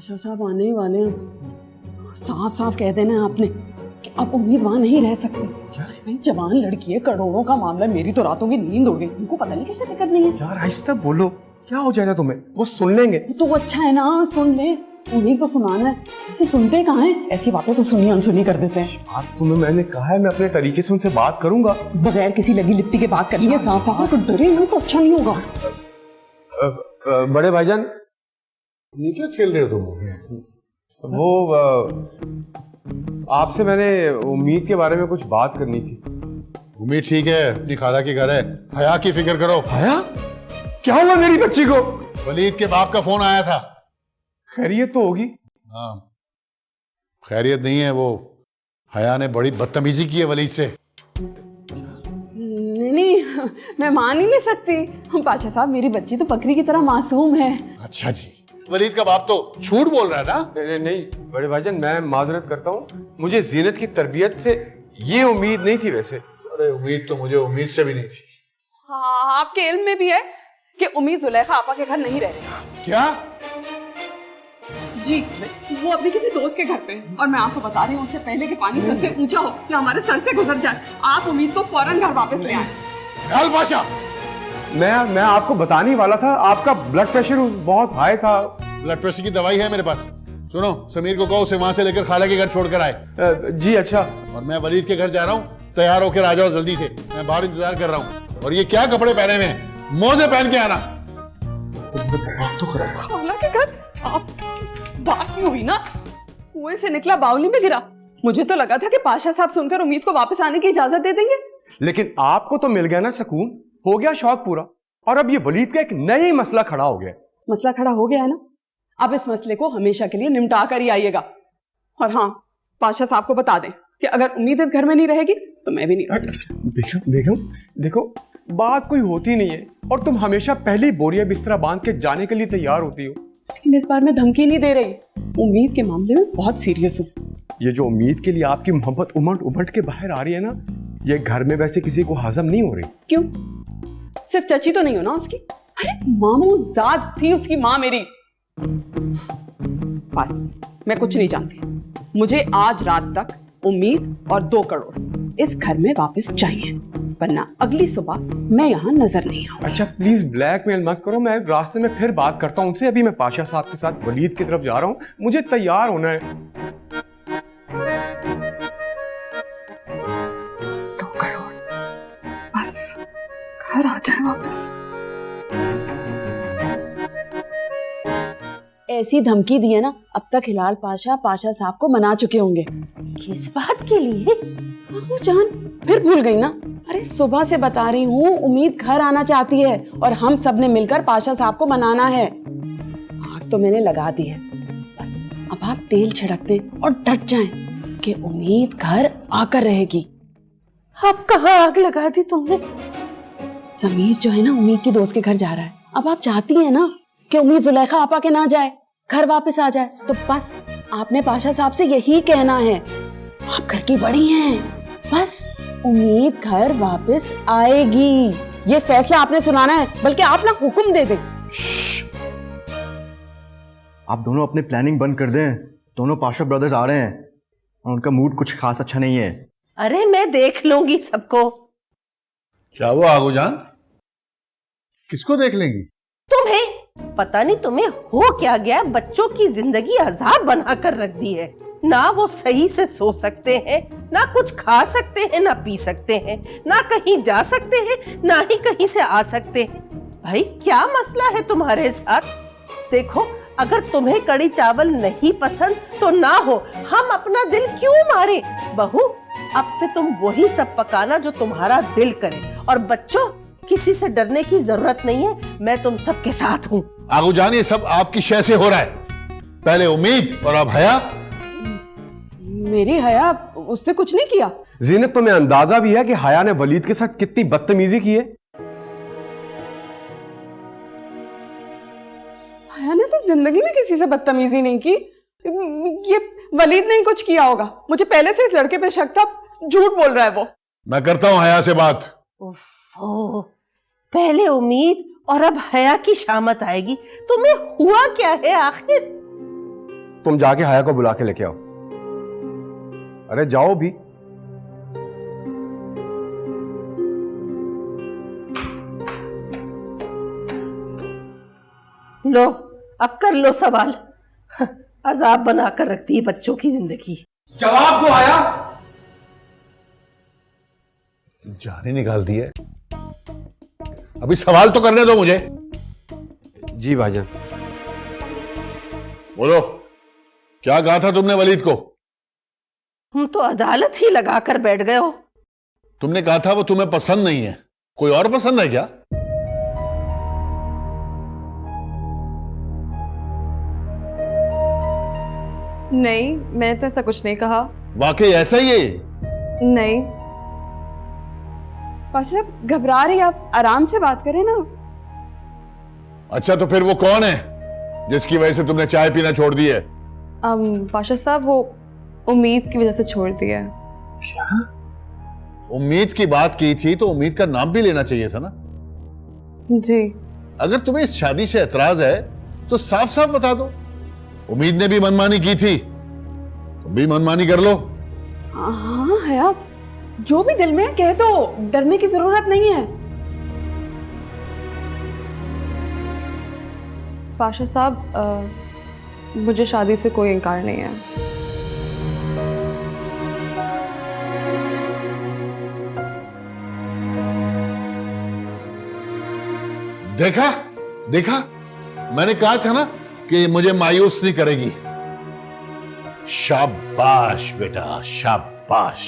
पाशा साहब आने ही वाले हैं। साफ साफ कह देना आपने कि आप उम्मीद वहां नहीं रह सकते। भाई जवान लड़की है, करोड़ों का मामला, मेरी तो रातों की नींद उड़ गई। उनको पता नहीं कैसे फिक्र नहीं है। यार आहिस्ता बोलो, क्या हो जाएगा तुम्हें? वो सुन लेंगे। तो अच्छा है ना, सुन ले। उन्हीं को सुनाना है, ऐसे सुनते कहाँ हैं? ऐसी बातें तो सुनी अनसुनी कर देते हैं। आप तुम्हें मैंने कहा है मैं अपने तरीके से उनसे बात करूंगा। बगैर किसी लगी लिपटी के बात करनी है, साफ साफ। तो डरे ना तो अच्छा नहीं होगा। बड़े भाईजान, ये क्या खेल रहे हो तुम? वो आपसे मैंने उम्मीद के बारे में कुछ बात करनी थी। उम्मीद ठीक है, अपनी खाला के घर है। हया की फिक्र करो। हया? क्या हुआ मेरी बच्ची को? वलीद के बाप का फोन आया था। खैरियत तो होगी? हाँ, खैरियत नहीं है। वो हया ने बड़ी बदतमीजी की है वलीद से। नहीं, मैं मान ही नहीं सकती। पाशा साहब, मेरी बच्ची तो बकरी की तरह मासूम है। अच्छा जी, वलीद का बाप तो झूठ बोल रहा है ना? नहीं बड़े भाईजान, मैं माजरत करता हूँ। मुझे जीनत की तरबियत से ये उम्मीद नहीं थी वैसे। अरे उम्मीद तो मुझे उम्मीद से भी नहीं थी। हाँ, आपके इल्म में भी है कि उम्मीद जुलेखा आपा के घर नहीं रह रही। क्या? जी, वो अपने किसी दोस्त के घर पे है। और मैं आपको बता रही हूँ, उससे पहले कि पानी सर से ऊंचा हो या हमारे सर से गुजर जाए, आप उम्मीद को फौरन घर वापस ले आए। पाशा, मैं आपको बताने ही वाला था, आपका ब्लड प्रेशर बहुत हाई था। ब्लड प्रेशर की दवाई है मेरे पास। सुनो, समीर को कहो उसे वहां से लेकर खाला के घर छोड़कर आए। जी अच्छा। और मैं वलीद के घर जा रहा हूँ, तैयार होकर आ जाओ जल्दी से। मैं बाहर इंतजार कर रहा हूँ। और ये क्या कपड़े पहने हुए हैं? मोजे पहन के आना। तो खराब। खाला के घर? आप बात नहीं हुई ना? कुएं से निकला बावली में गिरा। मुझे तो लगा था कि पाशा साहब सुनकर उम्मीद को वापस आने की इजाजत दे देंगे। लेकिन आपको तो मिल गया ना सुकून, हो गया शौक पूरा। और अब ये वलीद का एक नया ही मसला खड़ा हो गया। मसला खड़ा हो गया है ना? अब इस मसले को हमेशा के लिए निपटा कर ही आइएगा। और हाँ, पाशा साहब को बता दें कि अगर उम्मीद इस घर में नहीं रहेगी तो मैं भी नहीं रहूंगी। बेगम देखो, बात कोई होती नहीं है और तुम हमेशा पहले बोरिया बिस्तरा बांध के जाने के लिए तैयार होती हो। लेकिन इस बार मैं धमकी नहीं दे रही। उम्मीद के मामले में बहुत सीरियस हूँ। ये जो उम्मीद के लिए आपकी मोहब्बत उमड़ उमड़ के बाहर आ रही है ना, ये घर में वैसे किसी को हजम नहीं हो रही। क्यों? सिर्फ चची तो नहीं हो ना उसकी? अरे मामूजाद थी उसकी माँ मेरी। बस, मैं कुछ नहीं जानती। मुझे आज रात तक उम्मीद और 2 करोड़ इस घर में वापस चाहिए, वरना अगली सुबह मैं यहाँ नजर नहीं आऊंगी। अच्छा प्लीज ब्लैकमेल मत करो, मैं रास्ते में फिर बात करता हूँ उनसे। अभी मैं पाशा साहब के साथ वलीद की तरफ जा रहा हूँ, मुझे तैयार होना है। 2 करोड़ बस, घर आ जाए वापस। ऐसी धमकी दी है ना, अब तक हिलाल पाशा साहब को मना चुके होंगे। किस बात के लिए? जान फिर भूल गई ना? अरे सुबह से बता रही हूँ, उम्मीद घर आना चाहती है और हम सब ने मिलकर पाशा साहब को मनाना है। आग तो मैंने लगा दी है, बस अब आप तेल छिड़क दें और डट जाएं कि उम्मीद घर आकर रहेगी। अब कहाँ आग लगा दी तुमने? समीर जो है ना, उम्मीद की दोस्त के घर जा रहा है। अब आप चाहती हैं ना कि उम्मीद जुलेखा आपा के ना जाए, घर वापस आ जाए, तो बस आपने पाशा साहब से यही कहना है। आप घर की बड़ी हैं, बस उम्मीद घर वापस आएगी, ये फैसला आपने सुनाना है। बल्कि आप ना हुक्म दे दे। आप दोनों अपनी प्लानिंग बंद कर दें। दोनों पाशा ब्रदर्स आ रहे हैं और उनका मूड कुछ खास अच्छा नहीं है। अरे मैं देख लूंगी सबको। क्या हुआ आगूजान? किसको देख लेंगी? तुम्हें पता नहीं तुम्हें हो क्या गया, बच्चों की जिंदगी अजाब बना कर रख दी है। ना वो सही से सो सकते हैं, ना कुछ खा सकते हैं, ना पी सकते हैं, ना कहीं जा सकते हैं, ना ही कहीं से आ सकते हैं। भाई क्या मसला है तुम्हारे साथ? देखो, अगर तुम्हें कड़ी चावल नहीं पसंद तो ना हो, हम अपना दिल क्यों मारे? बहू, अब से तुम वही सब पकाना जो तुम्हारा दिल करे। और बच्चों, किसी से डरने की जरूरत नहीं है, मैं तुम सबके साथ हूँ। आगूजान, ये सब आपकी शय से हो रहा है। पहले उम्मीद और अब हया। मेरी हया? उसने कुछ नहीं किया। जीनत, तुम्हें अंदाजा भी है कि हया ने वलीद के साथ कितनी बदतमीजी की है? हया ने तो जिंदगी में किसी से बदतमीजी नहीं की। ये वलीद ने ही कुछ किया होगा। मुझे पहले से इस लड़के पे शक था, झूठ बोल रहा है वो। मैं करता हूँ हया से बात। ओह, पहले उम्मीद और अब हया की शामत आएगी। तुम्हें हुआ क्या है आखिर? तुम जाके हाया को बुला के लेके आओ। अरे जाओ भी। लो अब कर लो सवाल। अजाब बनाकर रखती है बच्चों की जिंदगी। जवाब दो आया। जाने निकाल दी है। अभी सवाल तो करने दो मुझे। जी भाईजान। बोलो, क्या कहा था तुमने वलीद को? तुम तो अदालत ही लगाकर बैठ गए हो। तुमने कहा था वो तुम्हें पसंद नहीं है, कोई और पसंद है क्या? नहीं, मैंने तो ऐसा कुछ नहीं कहा। वाकई ऐसा ही है? नहीं। पाशा साहब घबरा रही, आप आराम से बात करें ना। अच्छा तो फिर वो कौन है जिसकी वजह से तुमने चाय पीना छोड़ दी है? पाशा साहब वो उम्मीद की वजह से छोड़ दिया है। क्या? उम्मीद की बात की थी तो उम्मीद का नाम भी लेना चाहिए था ना। जी। अगर तुम्हें इस शादी से एतराज है तो साफ साफ बता दो। उम्मीद ने भी मनमानी की थी, तुम भी मनमानी कर लो। हाँ हया, जो भी दिल में है कह दो, डरने की जरूरत नहीं है। पाशा साहब मुझे शादी से कोई इनकार नहीं है। देखा देखा, मैंने कहा था ना कि मुझे मायूस नहीं करेगी। शाबाश बेटा शाबाश।